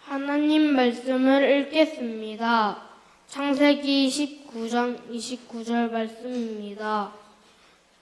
하나님 말씀을 읽겠습니다. 창세기 19장 29절 말씀입니다.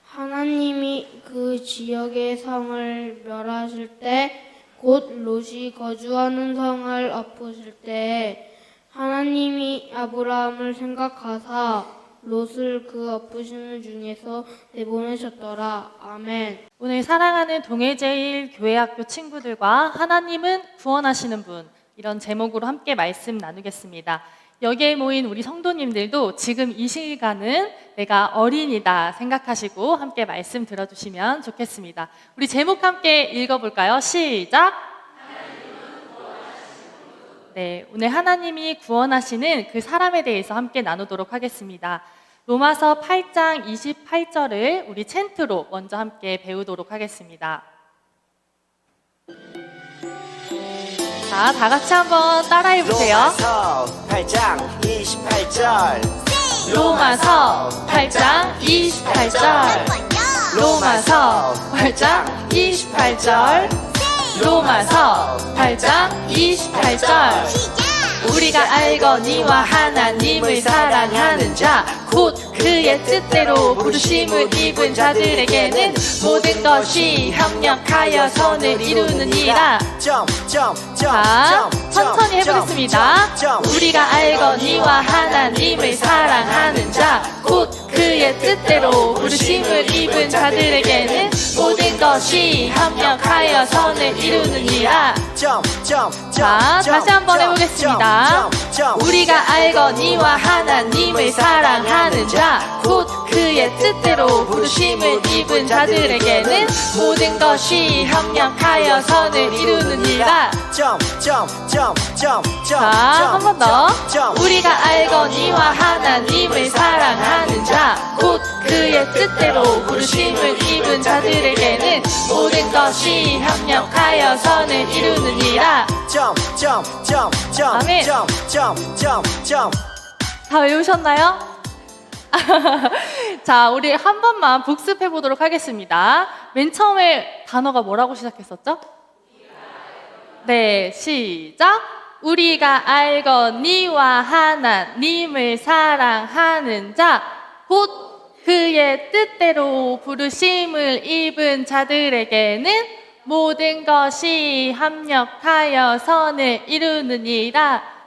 하나님이 그 지역의 성을 멸하실 때, 곧 롯이 거주하는 성을 엎으실 때 하나님이 아브라함을 생각하사 롯을 그 엎으시는 중에서 내보내셨더라. 아멘. 오늘 사랑하는 동해제일 교회학교 친구들과 하나님은 구원하시는 분, 이런 제목으로 함께 말씀 나누겠습니다. 여기에 모인 우리 성도님들도 지금 이 시간은 내가 어린이다 생각하시고 함께 말씀 들어주시면 좋겠습니다. 우리 제목 함께 읽어볼까요? 시작! 네, 오늘 하나님이 구원하시는 그 사람에 대해서 함께 나누도록 하겠습니다. 로마서 8장 28절을 우리 챈트로 먼저 함께 배우도록 하겠습니다. 자, 다 같이 한번 따라해 보세요. 로마서 8장 28절. 로마서 8장 28절. 로마서 8장 28절. 로마서 8장 28절. 우리가 알거니와 하나님을 사랑하는 자, 곧 그의 뜻대로 부르심을 입은 자들에게는 모든 것이 협력하여 선을 이루느니라. 자, 천천히 해보겠습니다. 우리가 알거니와 하나님을 사랑하는 자, 곧 그의 뜻대로 부르심을 입은 자들에게는 모든 것이 협력하여 선을 이루느니라. 자, 다시 한번 해보겠습니다. 우리가 알거니와 하나님을 사랑하는 자, 곧 그의 뜻대로 부르심을 입은 자들에게는 모든 것이 협력하여 선을 이루느니라. 자, 한 번 더. 우리가 알거니와 하나님을 사랑하는 자, 곧 그의 뜻대로 부르심을 입은 자들에게는 모든 것이 협력하여 선을 이루느니라. 아멘. 다 외우셨나요? 자, 우리 한 번만 복습해 보도록 하겠습니다. 맨 처음에 단어가 뭐라고 시작했었죠? 네, 시작! 우리가 알거니와 하나님을 사랑하는 자, 곧 그의 뜻대로 부르심을 입은 자들에게는 모든 것이 합력하여 선을 이루느니라.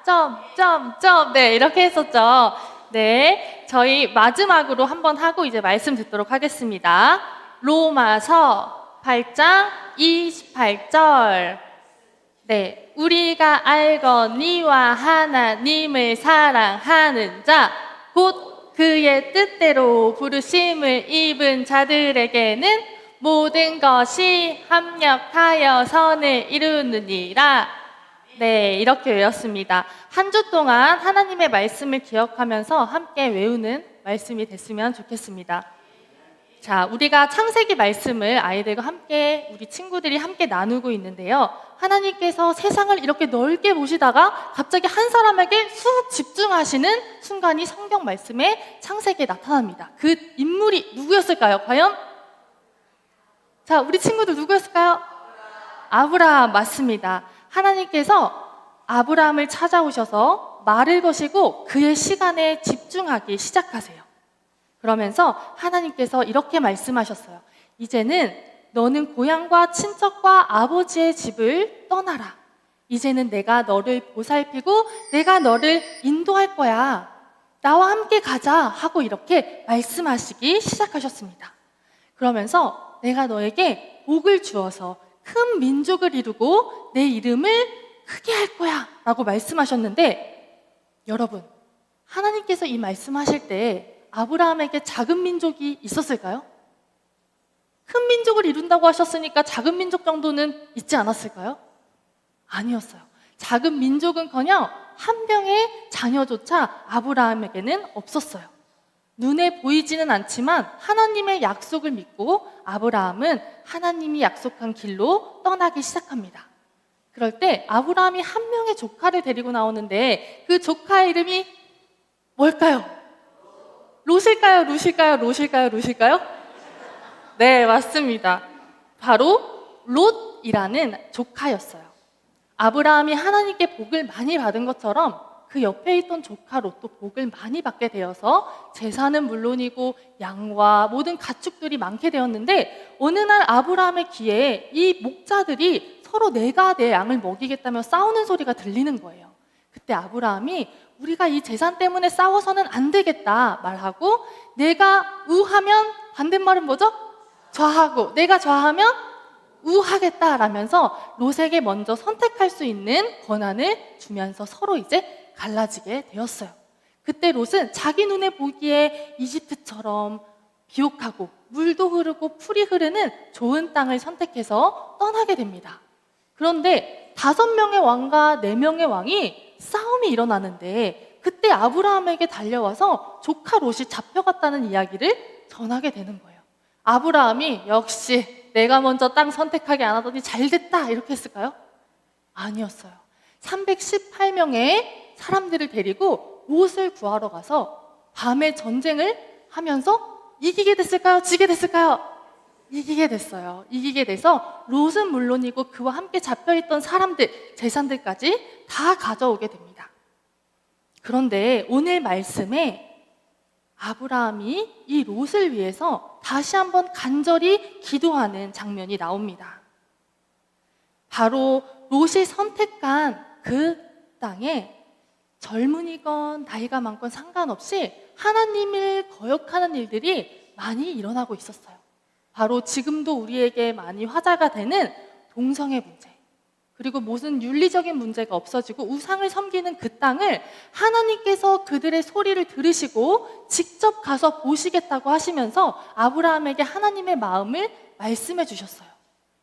네, 이렇게 했었죠. 네, 저희 마지막으로 한번 하고 이제 말씀 듣도록 하겠습니다. 로마서 8장 28절. 네, 우리가 알거니와 하나님을 사랑하는 자, 곧 그의 뜻대로 부르심을 입은 자들에게는 모든 것이 합력하여 선을 이루느니라. 네, 이렇게 외웠습니다. 한 주 동안 하나님의 말씀을 기억하면서 함께 외우는 말씀이 됐으면 좋겠습니다. 자, 우리가 창세기 말씀을 아이들과 함께, 우리 친구들이 함께 나누고 있는데요. 하나님께서 세상을 이렇게 넓게 보시다가 갑자기 한 사람에게 쑥 집중하시는 순간이 성경 말씀에 창세기에 나타납니다. 그 인물이 누구였을까요? 과연? 자, 우리 친구들 누구였을까요? 아브라함 맞습니다. 하나님께서 아브라함을 찾아오셔서 말을 거시고 그의 시간에 집중하기 시작하세요. 그러면서 하나님께서 이렇게 말씀하셨어요. 이제는 너는 고향과 친척과 아버지의 집을 떠나라. 이제는 내가 너를 보살피고 내가 너를 인도할 거야. 나와 함께 가자 하고 이렇게 말씀하시기 시작하셨습니다. 그러면서 내가 너에게 복을 주어서 큰 민족을 이루고 내 이름을 크게 할 거야 라고 말씀하셨는데, 여러분, 하나님께서 이 말씀하실 때 아브라함에게 작은 민족이 있었을까요? 큰 민족을 이룬다고 하셨으니까 작은 민족 정도는 있지 않았을까요? 아니었어요. 작은 민족은커녕 한 명의 자녀조차 아브라함에게는 없었어요. 눈에 보이지는 않지만 하나님의 약속을 믿고 아브라함은 하나님이 약속한 길로 떠나기 시작합니다. 그럴 때 아브라함이 한 명의 조카를 데리고 나오는데 그 조카의 이름이 뭘까요? 롯일까요? 롯일까요? 네, 맞습니다. 바로 롯이라는 조카였어요. 아브라함이 하나님께 복을 많이 받은 것처럼 그 옆에 있던 조카 롯도 복을 많이 받게 되어서 재산은 물론이고 양과 모든 가축들이 많게 되었는데, 어느 날 아브라함의 귀에 이 목자들이 서로 내가 내 양을 먹이겠다며 싸우는 소리가 들리는 거예요. 그때 아브라함이 우리가 이 재산 때문에 싸워서는 안 되겠다 말하고, 내가 우하면 반대말은 뭐죠? 좌하고, 내가 좌하면 우하겠다라면서 롯에게 먼저 선택할 수 있는 권한을 주면서 서로 이제 갈라지게 되었어요. 그때 롯은 자기 눈에 보기에 이집트처럼 비옥하고 물도 흐르고 풀이 흐르는 좋은 땅을 선택해서 떠나게 됩니다. 그런데 5명의 왕과 4명의 왕이 싸움이 일어나는데, 그때 아브라함에게 달려와서 조카 롯이 잡혀갔다는 이야기를 전하게 되는 거예요. 아브라함이 역시 내가 먼저 땅 선택하게 안 하더니 잘됐다 이렇게 했을까요? 아니었어요. 318명의 사람들을 데리고 롯을 구하러 가서 밤에 전쟁을 하면서 이기게 됐을까요? 지게 됐을까요? 이기게 됐어요. 이기게 돼서 롯은 물론이고 그와 함께 잡혀있던 사람들, 재산들까지 다 가져오게 됩니다. 그런데 오늘 말씀에 아브라함이 이 롯을 위해서 다시 한번 간절히 기도하는 장면이 나옵니다. 바로 롯이 선택한 그 땅에 젊은이건 나이가 많건 상관없이 하나님을 거역하는 일들이 많이 일어나고 있었어요. 바로 지금도 우리에게 많이 화제가 되는 동성애 문제, 그리고 무슨 윤리적인 문제가 없어지고 우상을 섬기는 그 땅을 하나님께서 그들의 소리를 들으시고 직접 가서 보시겠다고 하시면서 아브라함에게 하나님의 마음을 말씀해 주셨어요.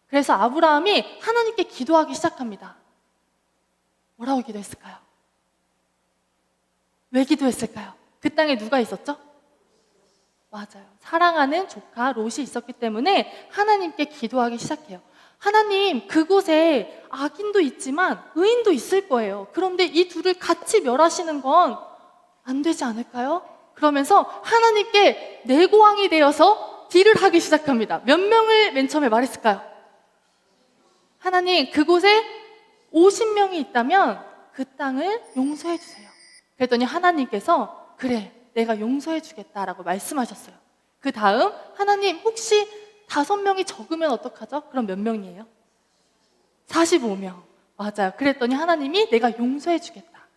그래서 아브라함이 하나님께 기도하기 시작합니다. 뭐라고 기도했을까요? 왜 기도했을까요? 그 땅에 누가 있었죠? 맞아요. 사랑하는 조카 롯이 있었기 때문에 하나님께 기도하기 시작해요. 하나님, 그곳에 악인도 있지만 의인도 있을 거예요. 그런데 이 둘을 같이 멸하시는 건 안 되지 않을까요? 그러면서 하나님께 내고왕이 되어서 딜을 하기 시작합니다. 몇 명을 맨 처음에 말했을까요? 하나님, 그곳에 50명이 있다면 그 땅을 용서해 주세요. 그랬더니 하나님께서 그래, 내가 용서해 주겠다라고 말씀하셨어요. 그 다음 하나님, 혹시 5명이 적으면 어떡하죠? 그럼 몇 명이에요? 45명. 맞아요. 그랬더니 하나님이 내가 용서해 주겠다.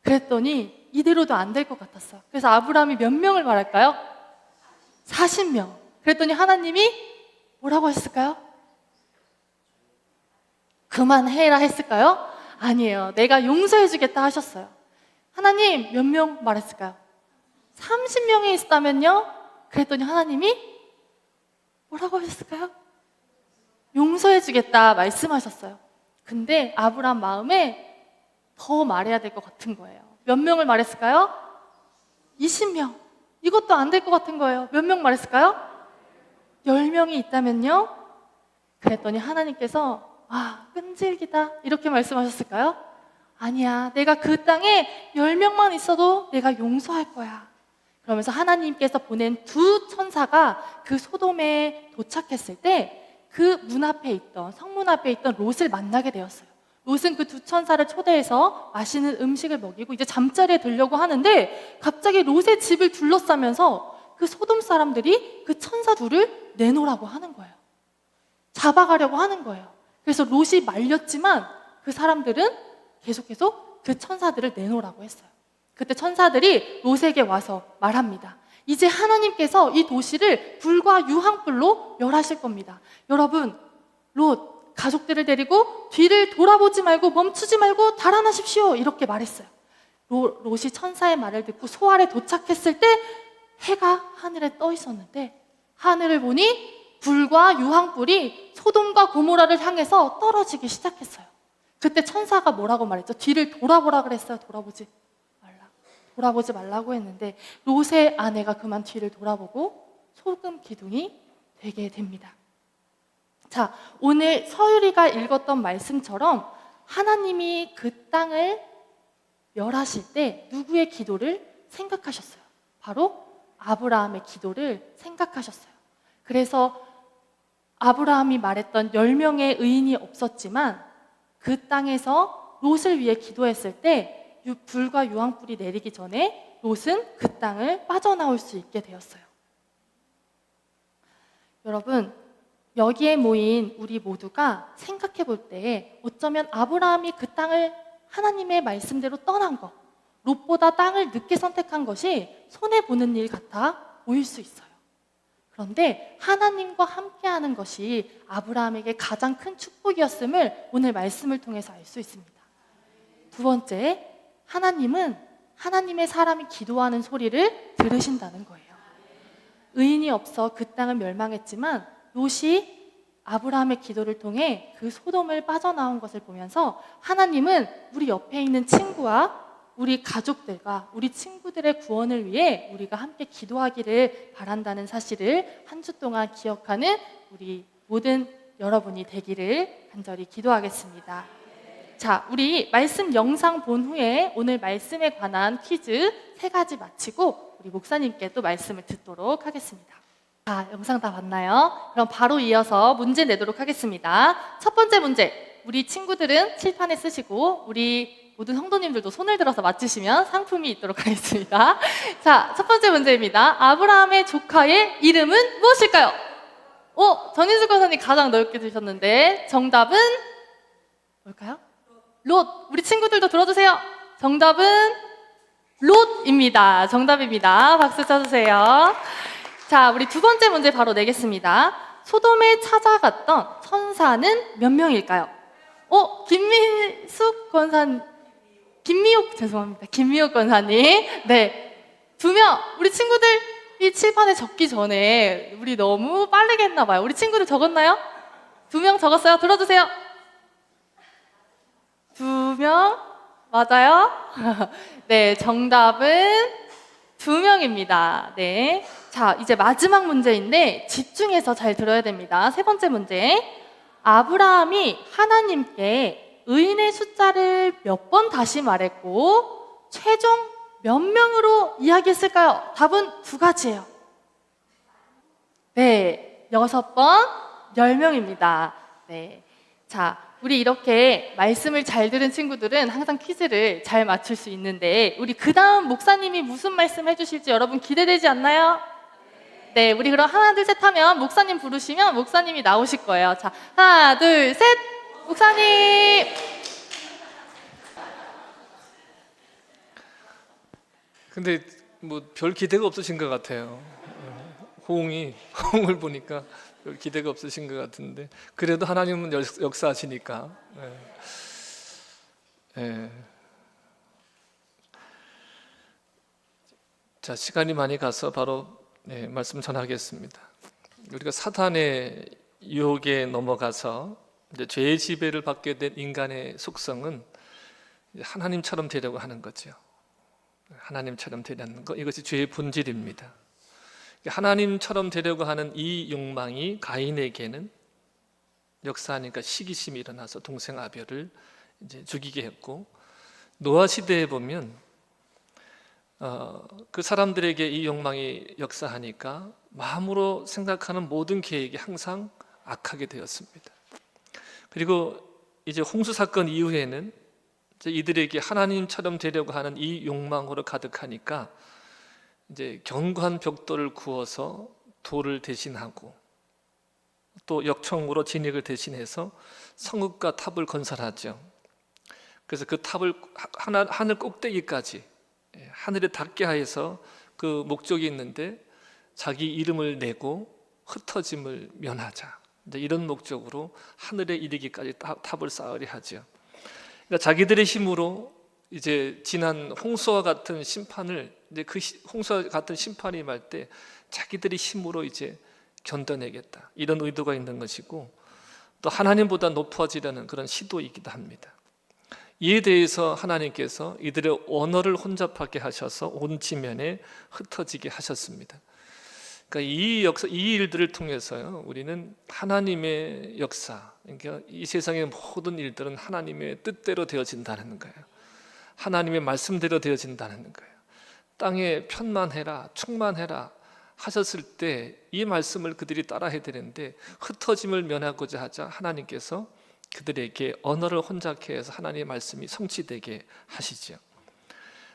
그랬더니 이대로도 안 될 것 같았어요. 그래서 아브라함이 몇 명을 말할까요? 40명. 그랬더니 하나님이 뭐라고 했을까요? 그만해라 했을까요? 아니에요. 내가 용서해 주겠다 하셨어요. 하나님, 몇 명 말했을까요? 30명이 있었다면요? 그랬더니 하나님이 뭐라고 하셨을까요? 용서해 주겠다 말씀하셨어요. 근데 아브라함 마음에 더 말해야 될 것 같은 거예요. 몇 명을 말했을까요? 20명. 이것도 안 될 것 같은 거예요. 몇 명 말했을까요? 10명이 있다면요? 그랬더니 하나님께서 끈질기다 이렇게 말씀하셨을까요? 아니야, 내가 그 땅에 10명만 있어도 내가 용서할 거야. 그러면서 하나님께서 보낸 2 천사가 그 소돔에 도착했을 때 그 문 앞에 있던, 성문 앞에 있던 롯을 만나게 되었어요. 롯은 그 2 천사를 초대해서 맛있는 음식을 먹이고 이제 잠자리에 들려고 하는데, 갑자기 롯의 집을 둘러싸면서 그 소돔 사람들이 그 천사 2를 내놓으라고 하는 거예요. 잡아가려고 하는 거예요. 그래서 롯이 말렸지만 그 사람들은 계속 그 천사들을 내놓으라고 했어요. 그때 천사들이 롯에게 와서 말합니다. 이제 하나님께서 이 도시를 불과 유황불로 멸하실 겁니다. 여러분, 롯 가족들을 데리고 뒤를 돌아보지 말고 멈추지 말고 달아나십시오 이렇게 말했어요. 롯이 천사의 말을 듣고 소알에 도착했을 때 해가 하늘에 떠 있었는데, 하늘을 보니 불과 유황불이 소돔과 고모라를 향해서 떨어지기 시작했어요. 그때 천사가 뭐라고 말했죠? 뒤를 돌아보라 그랬어요? 돌아보지 말라고 했는데 롯의 아내가 그만 뒤를 돌아보고 소금 기둥이 되게 됩니다. 자, 오늘 서유리가 읽었던 말씀처럼 하나님이 그 땅을 멸하실 때 누구의 기도를 생각하셨어요? 바로 아브라함의 기도를 생각하셨어요. 그래서 아브라함이 말했던 10명의 의인이 없었지만 그 땅에서 롯을 위해 기도했을 때 불과 유황불이 내리기 전에 롯은 그 땅을 빠져나올 수 있게 되었어요. 여러분, 여기에 모인 우리 모두가 생각해 볼 때 어쩌면 아브라함이 그 땅을 하나님의 말씀대로 떠난 것, 롯보다 땅을 늦게 선택한 것이 손해보는 일 같아 보일 수 있어요. 그런데 하나님과 함께하는 것이 아브라함에게 가장 큰 축복이었음을 오늘 말씀을 통해서 알 수 있습니다. 두 번째, 하나님은 하나님의 사람이 기도하는 소리를 들으신다는 거예요. 의인이 없어 그 땅은 멸망했지만 롯이 아브라함의 기도를 통해 그 소돔을 빠져나온 것을 보면서 하나님은 우리 옆에 있는 친구와 우리 가족들과 우리 친구들의 구원을 위해 우리가 함께 기도하기를 바란다는 사실을 한 주 동안 기억하는 우리 모든 여러분이 되기를 간절히 기도하겠습니다. 자, 우리 말씀 영상 본 후에 오늘 말씀에 관한 퀴즈 3가지 마치고 우리 목사님께 또 말씀을 듣도록 하겠습니다. 자, 영상 다 봤나요? 그럼 바로 이어서 문제 내도록 하겠습니다. 첫 번째 문제, 우리 친구들은 칠판에 쓰시고 우리 모든 성도님들도 손을 들어서 맞히시면 상품이 있도록 하겠습니다. 자, 첫 번째 문제입니다. 아브라함의 조카의 이름은 무엇일까요? 전인숙 권사님 가장 넓게 드셨는데 정답은 뭘까요? 롯. 우리 친구들도 들어주세요. 정답은 롯입니다. 정답입니다. 박수 쳐주세요. 자, 우리 두 번째 문제 바로 내겠습니다. 소돔에 찾아갔던 천사는 몇 명일까요? 김미숙 권사님, 김미옥 권사님. 네, 2명. 우리 친구들 이 칠판에 적기 전에 우리 너무 빠르게 했나 봐요. 우리 친구들 적었나요? 2명 적었어요? 들어주세요. 2명? 맞아요? 네, 정답은 2명입니다. 네. 자, 이제 마지막 문제인데 집중해서 잘 들어야 됩니다. 세 번째 문제. 아브라함이 하나님께 의인의 숫자를 몇 번 다시 말했고 최종 몇 명으로 이야기했을까요? 답은 2가지예요. 네, 6번, 10명입니다. 네. 자, 우리 이렇게 말씀을 잘 들은 친구들은 항상 퀴즈를 잘 맞출 수 있는데 우리 그 다음 목사님이 무슨 말씀 해주실지 여러분 기대되지 않나요? 네, 우리 그럼 하나 둘 셋 하면 목사님 부르시면 목사님이 나오실 거예요. 자, 하나 둘 셋, 목사님. 근데 뭐 별 기대가 없으신 것 같아요. 호응을 보니까 별 기대가 없으신 것 같은데 그래도 하나님은 역사하시니까. 자, 시간이 많이 가서 바로 말씀 전하겠습니다. 우리가 사탄의 유혹에 넘어가서 이제 죄의 지배를 받게 된 인간의 속성은 하나님처럼 되려고 하는 거죠. 하나님처럼 되려는 것, 이것이 죄의 본질입니다. 하나님처럼 되려고 하는 이 욕망이 가인에게는 역사하니까 시기심이 일어나서 동생 아벨을 이제 죽이게 했고, 노아 시대에 보면 그 사람들에게 이 욕망이 역사하니까 마음으로 생각하는 모든 계획이 항상 악하게 되었습니다. 그리고 이제 홍수 사건 이후에는 이제 이들에게 하나님처럼 되려고 하는 이 욕망으로 가득하니까 이제 견고한 벽돌을 구워서 돌을 대신하고 또 역청으로 진액을 대신해서 성읍과 탑을 건설하죠. 그래서 그 탑을 하늘 꼭대기까지 하늘에 닿게 하여서 그 목적이 있는데 자기 이름을 내고 흩어짐을 면하자, 이제 이런 목적으로 하늘에 이르기까지 탑을 쌓으려 하죠. 그러니까 자기들의 힘으로 이제 지난 홍수와 같은 심판을, 이제 그 홍수와 같은 심판이 임할 때 자기들의 힘으로 이제 견뎌내겠다, 이런 의도가 있는 것이고, 또 하나님보다 높아지려는 그런 시도이기도 합니다. 이에 대해서 하나님께서 이들의 언어를 혼잡하게 하셔서 온 지면에 흩어지게 하셨습니다. 그러니까 이 일들을 통해서요, 우리는 하나님의 역사, 그러니까 이 세상의 모든 일들은 하나님의 뜻대로 되어진다는 거예요. 하나님의 말씀대로 되어진다는 거예요. 땅에 편만해라, 충만해라 하셨을 때 이 말씀을 그들이 따라야 되는데 흩어짐을 면하고자 하자 하나님께서 그들에게 언어를 혼잡케 해서 하나님의 말씀이 성취되게 하시죠.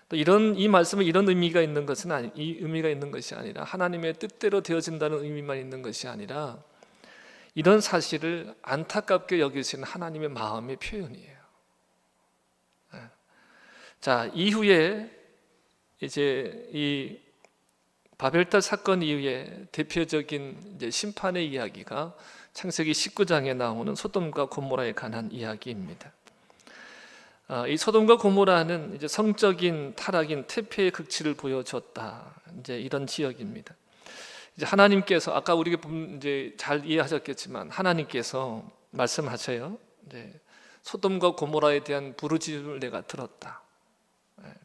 또 이 말씀은 이런 의미가 있는 것은 이 의미가 있는 것이 아니라 하나님의 뜻대로 되어진다는 의미만 있는 것이 아니라 이런 사실을 안타깝게 여기시는 하나님의 마음의 표현이에요. 자, 이후에 이제 이 바벨탑 사건 이후에 대표적인 이제 심판의 이야기가 창세기 19장에 나오는 소돔과 고모라에 관한 이야기입니다. 이 소돔과 고모라는 이제 성적인 타락인 태폐의 극치를 보여줬다. 이제 이런 지역입니다. 이제 하나님께서 아까 우리가 이제 잘 이해하셨겠지만 하나님께서 말씀하셔요. 이제 소돔과 고모라에 대한 부르짖음을 내가 들었다.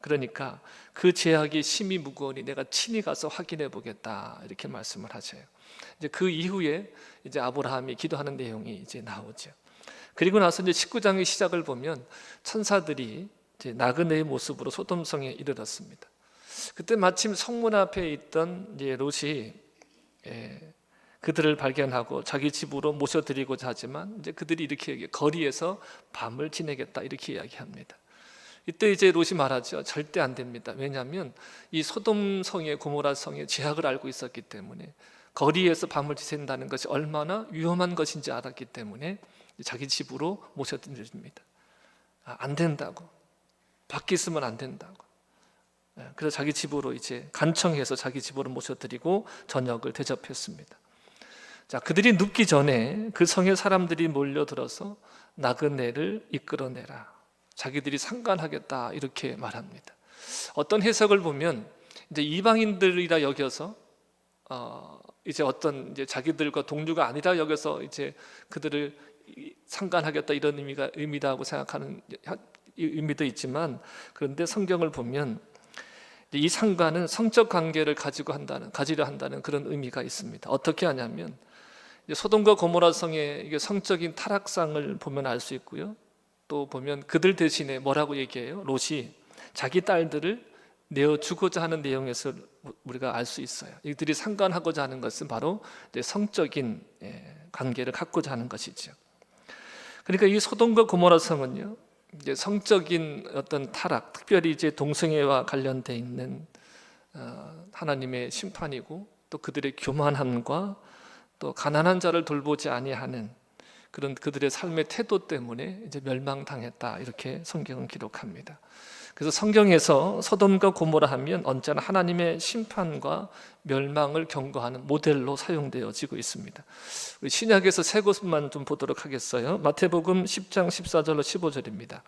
그러니까 그 죄악이 심히 무거우니 내가 친히 가서 확인해 보겠다. 이렇게 말씀을 하셔요. 이제 그 이후에 이제 아브라함이 기도하는 내용이 이제 나오죠. 그리고 나서 이제 19장의 시작을 보면 천사들이 이제 나그네의 모습으로 소돔성에 이르렀습니다. 그때 마침 성문 앞에 있던 이제 롯이 그들을 발견하고 자기 집으로 모셔드리고자 하지만 이제 그들이 이렇게 거리에서 밤을 지내겠다 이렇게 이야기합니다. 이때 이제 롯이 말하죠. 절대 안 됩니다. 왜냐하면 이 소돔 성의 고모라 성의 죄악을 알고 있었기 때문에 거리에서 밤을 지샌다는 것이 얼마나 위험한 것인지 알았기 때문에 자기 집으로 모셔드립니다. 안 된다고, 밖에 있으면 안 된다고. 그래서 자기 집으로 이제 간청해서 자기 집으로 모셔드리고 저녁을 대접했습니다. 자, 그들이 눕기 전에 그 성의 사람들이 몰려들어서 나그네를 이끌어내라. 자기들이 상관하겠다 이렇게 말합니다. 어떤 해석을 보면 이제 이방인들이라 여겨서 이제 어떤 이제 자기들과 동류가 아니라 여겨서 이제 그들을 상관하겠다 이런 의미다고 생각하는 의미도 있지만 그런데 성경을 보면 이 상관은 성적 관계를 가지려 한다는 그런 의미가 있습니다. 어떻게 하냐면 소돔과 고모라 성의 이게 성적인 타락상을 보면 알 수 있고요. 또 보면 그들 대신에 뭐라고 얘기해요? 롯이 자기 딸들을 내어주고자 하는 내용에서 우리가 알 수 있어요. 이들이 상관하고자 하는 것은 바로 이제 성적인 관계를 갖고자 하는 것이죠. 그러니까 이 소돔과 고모라 성은요, 이제 성적인 어떤 타락, 특별히 이제 동성애와 관련돼 있는 하나님의 심판이고 또 그들의 교만함과 또 가난한 자를 돌보지 아니하는 그런 그들의 삶의 태도 때문에 이제 멸망당했다 이렇게 성경은 기록합니다. 그래서 성경에서 소돔과 고모라 하면 언제나 하나님의 심판과 멸망을 경고하는 모델로 사용되어지고 있습니다. 우리 신약에서 세 곳만 좀 보도록 하겠어요. 마태복음 10장 14절로 15절입니다.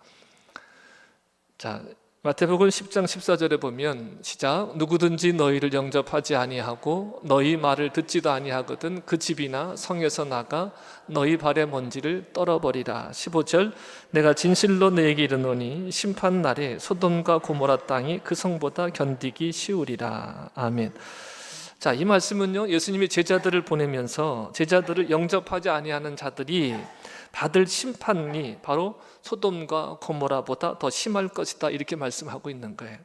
자, 마태복음 10장 14절에 보면 시작. 누구든지 너희를 영접하지 아니하고 너희 말을 듣지도 아니하거든 그 집이나 성에서 나가 너희 발의 먼지를 떨어버리라. 15절. 내가 진실로 너희에게 이르노니 심판 날에 소돔과 고모라 땅이 그 성보다 견디기 쉬우리라. 아멘. 자, 이 말씀은요, 예수님이 제자들을 보내면서 제자들을 영접하지 아니하는 자들이 받을 심판이 바로 소돔과 고모라보다 더 심할 것이다 이렇게 말씀하고 있는 거예요.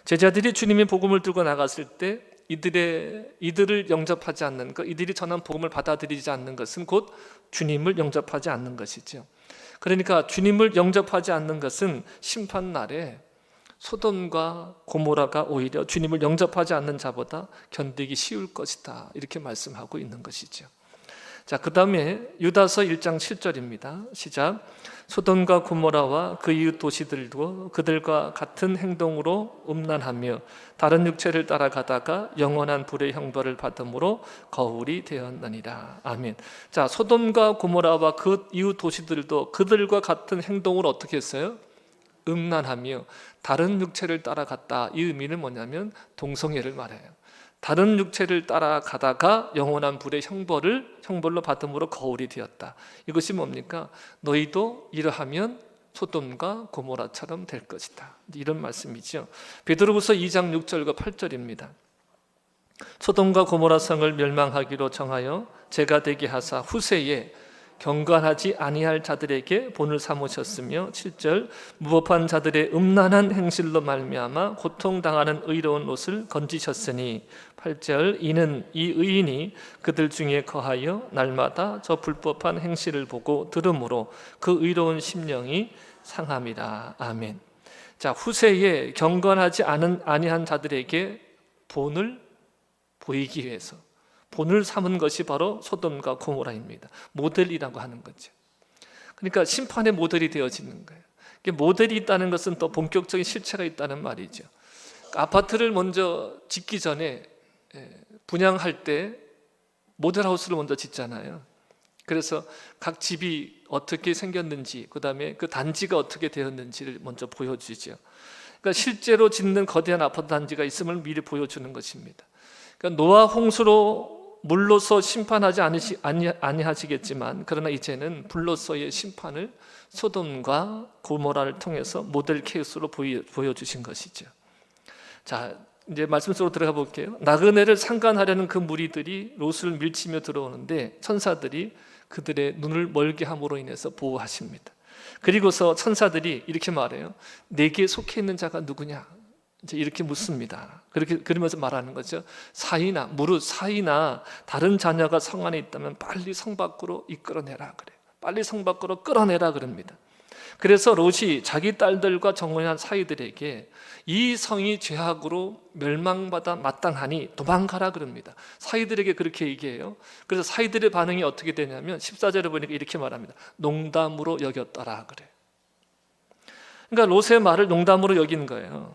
제자들이 주님의 복음을 들고 나갔을 때 이들을 영접하지 않는 것, 이들이 전한 복음을 받아들이지 않는 것은 곧 주님을 영접하지 않는 것이죠. 그러니까 주님을 영접하지 않는 것은 심판 날에 소돔과 고모라가 오히려 주님을 영접하지 않는 자보다 견디기 쉬울 것이다 이렇게 말씀하고 있는 것이죠. 자, 그 다음에 유다서 1장 7절입니다. 시작. 소돔과 고모라와 그 이웃 도시들도 그들과 같은 행동으로 음란하며 다른 육체를 따라가다가 영원한 불의 형벌을 받음으로 거울이 되었느니라. 아멘. 자, 소돔과 고모라와 그 이웃 도시들도 그들과 같은 행동을 어떻게 했어요? 음란하며 다른 육체를 따라갔다. 이 의미는 뭐냐면 동성애를 말해요. 다른 육체를 따라가다가 영원한 불의 형벌로 받음으로 거울이 되었다. 이것이 뭡니까? 너희도 이러하면 소돔과 고모라처럼 될 것이다. 이런 말씀이죠. 베드로후서 2장 6절과 8절입니다. 소돔과 고모라 성을 멸망하기로 정하여 제가 되게 하사 후세에 경건하지 아니할 자들에게 본을 삼으셨으며 7절 무법한 자들의 음란한 행실로 말미암아 고통당하는 의로운 롯을 건지셨으니 8절 이는 이 의인이 그들 중에 거하여 날마다 저 불법한 행실을 보고 들음으로 그 의로운 심령이 상함이라. 아멘. 자, 후세에 경건하지 아니한 자들에게 본을 보이기 위해서 본을 삼은 것이 바로 소돔과 고모라입니다. 모델이라고 하는 거죠. 그러니까 심판의 모델이 되어지는 거예요. 모델이 있다는 것은 또 본격적인 실체가 있다는 말이죠. 아파트를 먼저 짓기 전에 분양할 때 모델하우스를 먼저 짓잖아요. 그래서 각 집이 어떻게 생겼는지, 그 다음에 그 단지가 어떻게 되었는지를 먼저 보여주죠. 그러니까 실제로 짓는 거대한 아파트 단지가 있음을 미리 보여주는 것입니다. 그러니까 노아 홍수로 물로서 심판하지 아니하시겠지만, 그러나 이제는 불로서의 심판을 소돔과 고모라를 통해서 모델 케이스로 보여주신 것이죠. 자, 이제 말씀 속으로 들어가 볼게요. 나그네를 상관하려는 그 무리들이 롯을 밀치며 들어오는데 천사들이 그들의 눈을 멀게 함으로 인해서 보호하십니다. 그리고서 천사들이 이렇게 말해요. 내게 속해 있는 자가 누구냐? 이제 이렇게 묻습니다. 그러면서 말하는 거죠. 사이나 무릇 사이나 다른 자녀가 성 안에 있다면 빨리 성 밖으로 이끌어내라 그래요. 빨리 성 밖으로 끌어내라 그럽니다. 그래서 롯이 자기 딸들과 정혼한 사이들에게 이 성이 죄악으로 멸망받아 마땅하니 도망가라 그럽니다. 사이들에게 그렇게 얘기해요. 그래서 사이들의 반응이 어떻게 되냐면 14절에 보니까 이렇게 말합니다. 농담으로 여겼더라 그래요. 그러니까 롯의 말을 농담으로 여긴 거예요.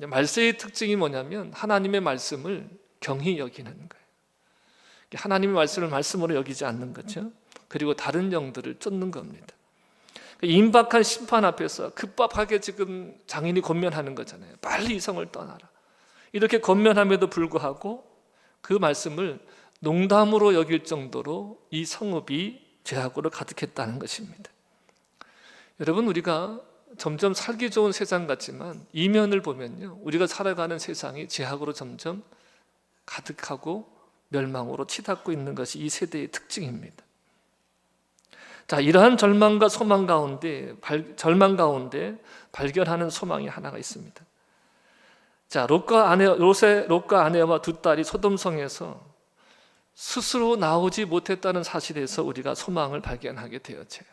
말세의 특징이 뭐냐면 하나님의 말씀을 경히 여기는 거예요. 하나님의 말씀을 말씀으로 여기지 않는 거죠. 그리고 다른 영들을 쫓는 겁니다. 임박한 심판 앞에서 급박하게 지금 장인이 권면하는 거잖아요. 빨리 이 성을 떠나라. 이렇게 권면함에도 불구하고 그 말씀을 농담으로 여길 정도로 이 성읍이 죄악으로 가득했다는 것입니다. 여러분, 우리가 점점 살기 좋은 세상 같지만 이면을 보면요, 우리가 살아가는 세상이 죄악으로 점점 가득하고 멸망으로 치닫고 있는 것이 이 세대의 특징입니다. 자, 이러한 절망과 소망 가운데 발견하는 소망이 하나가 있습니다. 자, 롯과 아내와 두 딸이 소돔성에서 스스로 나오지 못했다는 사실에서 우리가 소망을 발견하게 되어져요.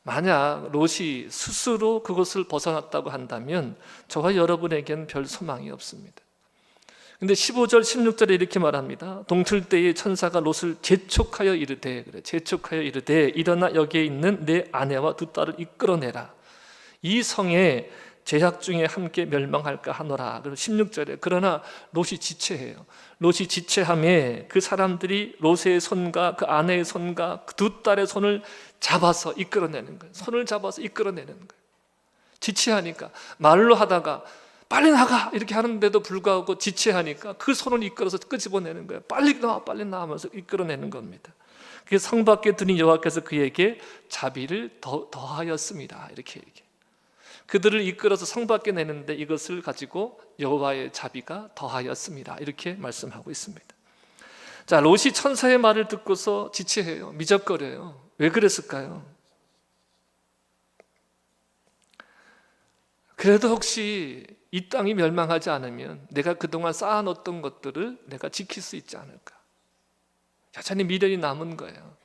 만약 롯이 스스로 그것을 벗어났다고 한다면 저와 여러분에겐 별 소망이 없습니다. 근데 15절 16절에 이렇게 말합니다. 동틀 때에 천사가 롯을 재촉하여 이르되 일어나 여기에 있는 내 아내와 두 딸을 이끌어내라. 이 성에 죄악 중에 함께 멸망할까 하노라. 그리고 16절에 그러나 롯이 지체해요. 롯이 지체함에 그 사람들이 롯의 손과 그 아내의 손과 그 두 딸의 손을 잡아서 이끌어내는 거예요. 손을 잡아서 이끌어내는 거예요. 지체하니까 말로 하다가 빨리 나가 이렇게 하는데도 불구하고 지체하니까 그 손을 이끌어서 끄집어내는 거예요. 빨리 나와 하면서 이끌어내는 겁니다. 그래서 성 밖에 두니 여호와께서 그에게 자비를 더하였습니다. 이렇게 얘기해요. 그들을 이끌어서 성 밖에 내는데 이것을 가지고 여호와의 자비가 더하였습니다. 이렇게 말씀하고 있습니다. 자, 롯이 천사의 말을 듣고서 지체해요. 미적거려요. 왜 그랬을까요? 그래도 혹시 이 땅이 멸망하지 않으면 내가 그동안 쌓아놓던 것들을 내가 지킬 수 있지 않을까? 여전히 미련이 남은 거예요.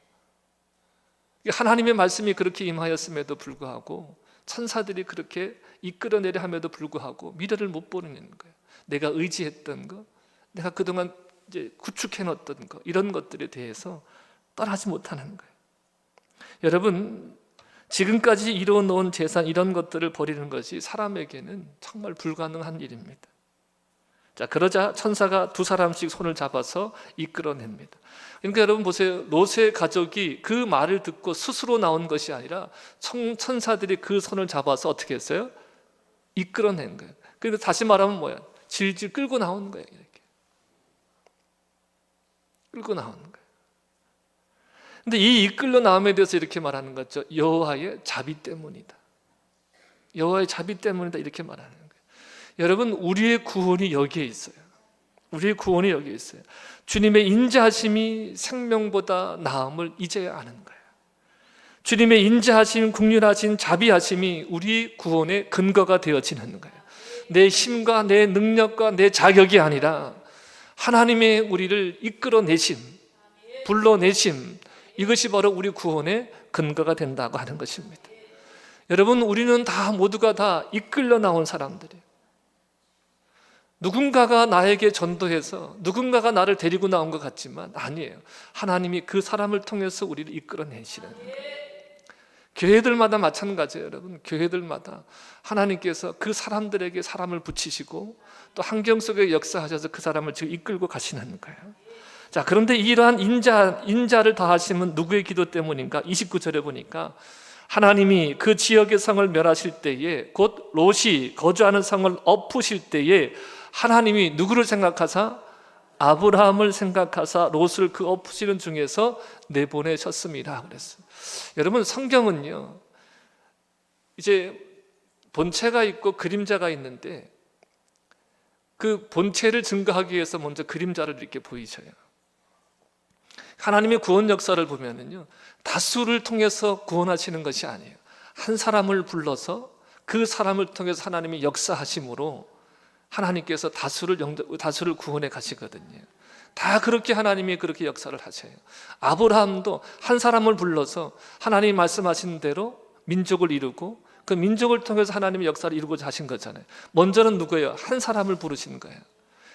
하나님의 말씀이 그렇게 임하였음에도 불구하고 천사들이 그렇게 이끌어내려 함에도 불구하고 미련을 못 버리는 거예요. 내가 의지했던 것, 내가 그동안 이제 구축해놓던 것, 이런 것들에 대해서 떠나지 못하는 거예요. 여러분, 지금까지 이루어놓은 재산 이런 것들을 버리는 것이 사람에게는 정말 불가능한 일입니다. 자, 그러자 천사가 두 사람씩 손을 잡아서 이끌어냅니다. 그러니까 여러분 보세요. 롯의 가족이 그 말을 듣고 스스로 나온 것이 아니라 천사들이 그 손을 잡아서 어떻게 했어요? 이끌어낸 거예요. 그리고 다시 말하면 뭐야? 질질 끌고 나온 거예요. 이렇게 끌고 나오는 거예요. 근데 이 이끌려 나옴에 대해서 이렇게 말하는 거죠. 여호와의 자비 때문이다. 여호와의 자비 때문이다 이렇게 말하는 거예요. 여러분, 우리의 구원이 여기에 있어요. 우리의 구원이 여기에 있어요. 주님의 인자하심이 생명보다 나음을 이제야 아는 거예요. 주님의 인자하심, 긍휼하심, 자비하심이 우리 구원의 근거가 되어지는 거예요. 내 힘과 내 능력과 내 자격이 아니라 하나님의 우리를 이끌어내심, 불러내심, 이것이 바로 우리 구원의 근거가 된다고 하는 것입니다. 여러분, 우리는 다 모두가 다 이끌려 나온 사람들이에요. 누군가가 나에게 전도해서 누군가가 나를 데리고 나온 것 같지만 아니에요. 하나님이 그 사람을 통해서 우리를 이끌어내시는 거예요. 교회들마다 마찬가지예요. 여러분, 교회들마다 하나님께서 그 사람들에게 사람을 붙이시고 또 환경 속에 역사하셔서 그 사람을 지금 이끌고 가시는 거예요. 자, 그런데 이러한 인자를 다하시면 누구의 기도 때문인가? 29절에 보니까 하나님이 그 지역의 성을 멸하실 때에, 곧 롯이 거주하는 성을 엎으실 때에 하나님이 누구를 생각하사? 아브라함을 생각하사 롯을 그 엎으시는 중에서 내보내셨습니다. 그랬어요. 여러분, 성경은요, 이제 본체가 있고 그림자가 있는데 그 본체를 증거하기 위해서 먼저 그림자를 이렇게 보이셔요. 하나님의 구원 역사를 보면은요, 다수를 통해서 구원하시는 것이 아니에요. 한 사람을 불러서 그 사람을 통해서 하나님이 역사하심으로 하나님께서 다수를 구원해 가시거든요. 다 그렇게 하나님이 그렇게 역사를 하셔요. 아브라함도 한 사람을 불러서 하나님이 말씀하신 대로 민족을 이루고 그 민족을 통해서 하나님의 역사를 이루고자 하신 거잖아요. 먼저는 누구예요? 한 사람을 부르신 거예요.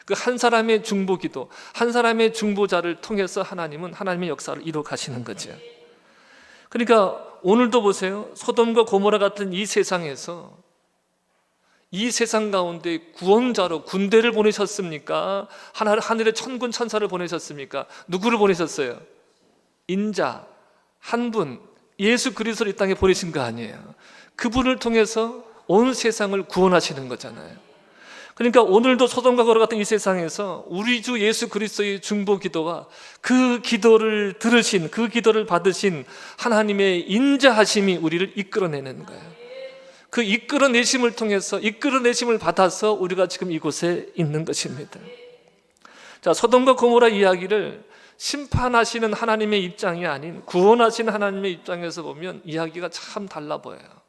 그 한 사람의 중보기도, 한 사람의 중보자를 통해서 하나님은 하나님의 역사를 이루어 가시는 거죠. 그러니까 오늘도 보세요. 소돔과 고모라 같은 이 세상에서, 이 세상 가운데 구원자로 군대를 보내셨습니까? 하늘의 천군 천사를 보내셨습니까? 누구를 보내셨어요? 인자, 한 분, 예수 그리스도를 이 땅에 보내신 거 아니에요. 그분을 통해서 온 세상을 구원하시는 거잖아요. 그러니까 오늘도 소돔과 고모라 같은 이 세상에서 우리 주 예수 그리스도의 중보 기도와 그 기도를 들으신, 그 기도를 받으신 하나님의 인자하심이 우리를 이끌어내는 거예요. 그 이끌어내심을 통해서, 이끌어내심을 받아서 우리가 지금 이곳에 있는 것입니다. 자, 소돔과 고모라 이야기를 심판하시는 하나님의 입장이 아닌 구원하시는 하나님의 입장에서 보면 이야기가 참 달라 보여요.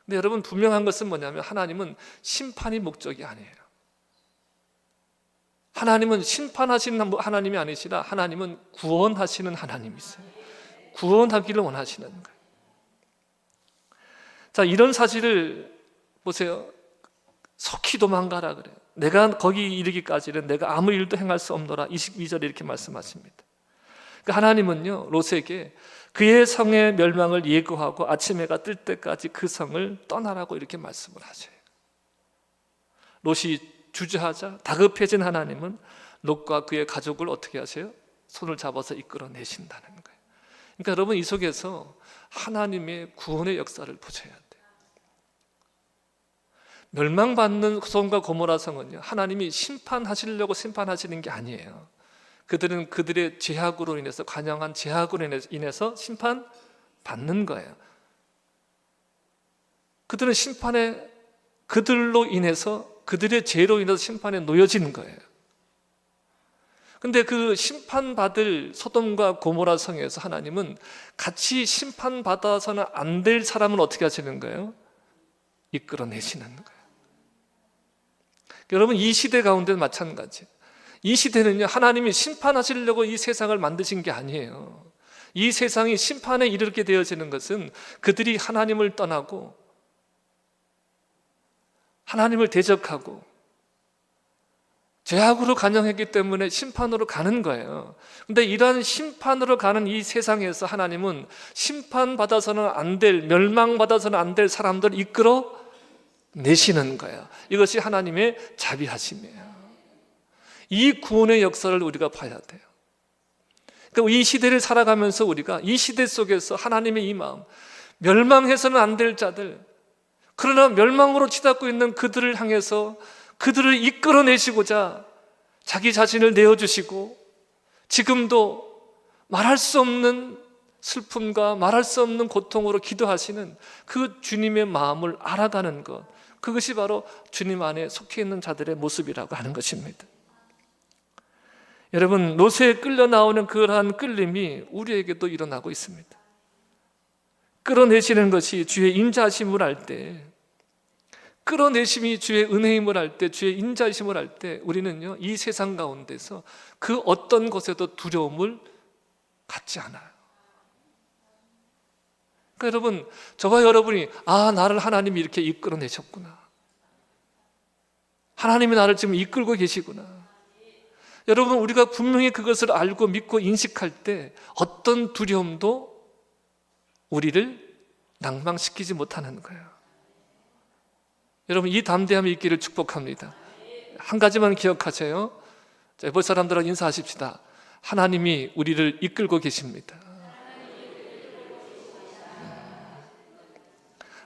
근데 여러분, 분명한 것은 뭐냐면 하나님은 심판이 목적이 아니에요. 하나님은 심판하시는 하나님이 아니시라 하나님은 구원하시는 하나님이세요. 구원하기를 원하시는 거예요. 자, 이런 사실을 보세요. 속히 도망가라 그래요. 내가 거기 이르기까지는 내가 아무 일도 행할 수 없노라. 22절에 이렇게 말씀하십니다. 그러니까 하나님은요, 롯에게 그의 성의 멸망을 예고하고 아침 해가 뜰 때까지 그 성을 떠나라고 이렇게 말씀을 하셔요. 롯이 주저하자 다급해진 하나님은 롯과 그의 가족을 어떻게 하세요? 손을 잡아서 이끌어내신다는 거예요. 그러니까 여러분, 이 속에서 하나님의 구원의 역사를 보셔야 돼요. 멸망받는 소돔과 고모라 성은요, 하나님이 심판하시려고 심판하시는 게 아니에요. 그들은 그들의 죄악으로 인해서, 관영한 죄악으로 인해서 심판받는 거예요. 그들은 심판에, 그들로 인해서, 그들의 죄로 인해서 심판에 놓여지는 거예요. 근데 그 심판받을 소돔과 고모라 성에서 하나님은 같이 심판받아서는 안 될 사람은 어떻게 하시는 거예요? 이끌어내시는 거예요. 여러분, 이 시대 가운데는 마찬가지예요. 이 시대는요, 하나님이 심판하시려고 이 세상을 만드신 게 아니에요. 이 세상이 심판에 이르게 되어지는 것은 그들이 하나님을 떠나고 하나님을 대적하고 죄악으로 간영했기 때문에 심판으로 가는 거예요. 그런데 이러한 심판으로 가는 이 세상에서 하나님은 심판받아서는 안 될, 멸망받아서는 안 될 사람들을 이끌어 내시는 거예요. 이것이 하나님의 자비하심이에요. 이 구원의 역사를 우리가 봐야 돼요. 그러니까 이 시대를 살아가면서 우리가 이 시대 속에서 하나님의 이 마음, 멸망해서는 안 될 자들, 그러나 멸망으로 치닫고 있는 그들을 향해서 그들을 이끌어내시고자 자기 자신을 내어주시고, 지금도 말할 수 없는 슬픔과 말할 수 없는 고통으로 기도하시는 그 주님의 마음을 알아가는 것, 그것이 바로 주님 안에 속해 있는 자들의 모습이라고 하는 것입니다. 여러분, 롯에 끌려 나오는 그러한 끌림이 우리에게도 일어나고 있습니다. 끌어내시는 것이 주의 인자하심을 알 때, 끌어내심이 주의 은혜임을 알 때, 주의 인자하심을 알 때 우리는요, 이 세상 가운데서 그 어떤 것에도 두려움을 갖지 않아요. 그러니까 여러분, 저와 여러분이 나를 하나님이 이렇게 이끌어내셨구나, 하나님이 나를 지금 이끌고 계시구나, 여러분, 우리가 분명히 그것을 알고 믿고 인식할 때 어떤 두려움도 우리를 낭망시키지 못하는 거예요. 여러분, 이 담대함이 있기를 축복합니다. 한 가지만 기억하세요. 자, 옆 사람들하고 인사하십시다. 하나님이 우리를 이끌고 계십니다.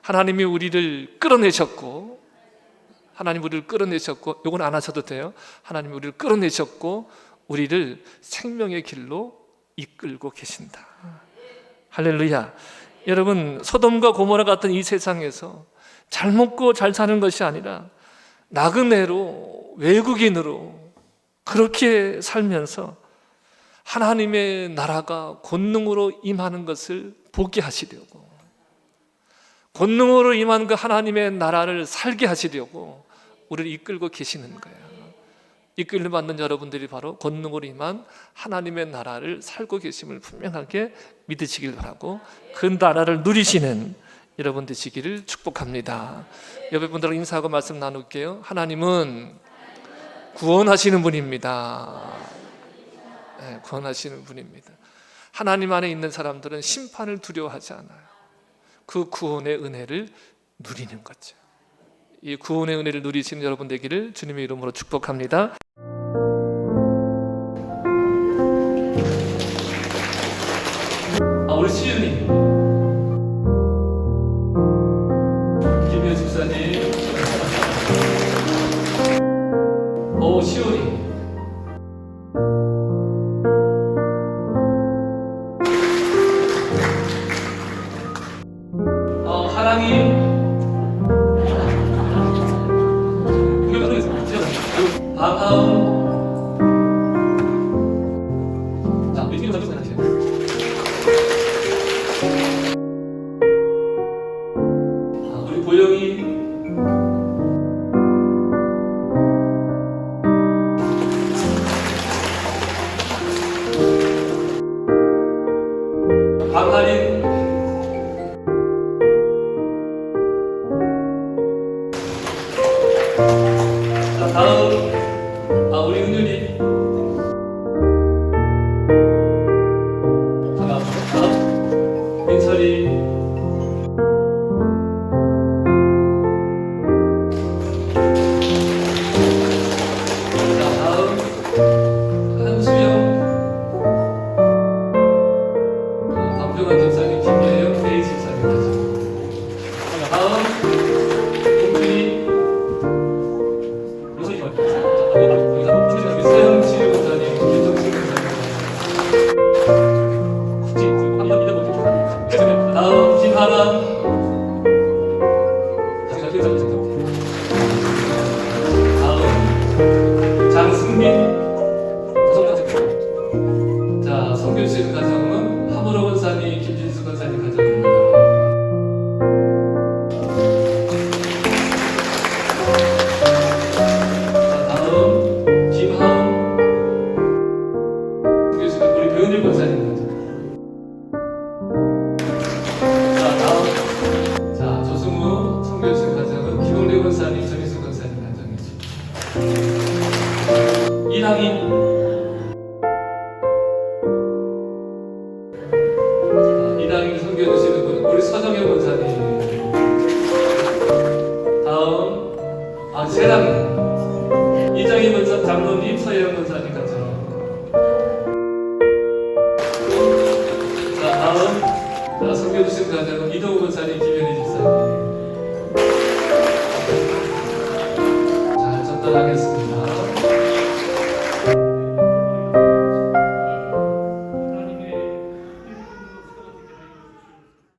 하나님이 우리를 끌어내셨고, 하나님 우리를 끌어내셨고, 요건 안 하셔도 돼요. 하나님이 우리를 끌어내셨고 우리를 생명의 길로 이끌고 계신다. 할렐루야. 여러분, 소돔과 고모라 같은 이 세상에서 잘 먹고 잘 사는 것이 아니라 나그네로, 외국인으로 그렇게 살면서 하나님의 나라가 권능으로 임하는 것을 보게 하시려고, 권능으로 임한 그 하나님의 나라를 살게 하시려고 우리를 이끌고 계시는 거예요. 이끌림 받는 여러분들이 바로 권능으로 임한 하나님의 나라를 살고 계심을 분명하게 믿으시길 바라고, 그 나라를 누리시는 여러분 되시기를 축복합니다. 옆에 분들하고 인사하고 말씀 나눌게요. 하나님은 구원하시는 분입니다. 네, 구원하시는 분입니다. 하나님 안에 있는 사람들은 심판을 두려워하지 않아요. 그 구원의 은혜를 누리는 거죠. 이 구원의 은혜를 누리시는 여러분 되기를 주님의 이름으로 축복합니다. 우리 시윤이, 김효 집사님, 시윤이, 하랑이, 방하음. 자, 우리 팀 선수 하세요. 우리 보영이, 방하린, 자, 다음 우리 은율이, 다음 민철이, 자, 다음 한수영, 박병환 집사님, 김예영, 베이 집사님, 다음 동준이, 서영 치유 원사님, 김정식 원사님, 다음 김하람, 다음 장승민. 자, 성교실 가정은 하모로 원사님, 김진수 원사님 가정입니다. 이랑이를 섬겨주시는 분, 우리 서정현 권사님. 다음 세랑이, 이장희 권사, 장로님, 서예영 권사님 가정. 자, 다음 섬겨주시는 가정은 이동우 권사님, 김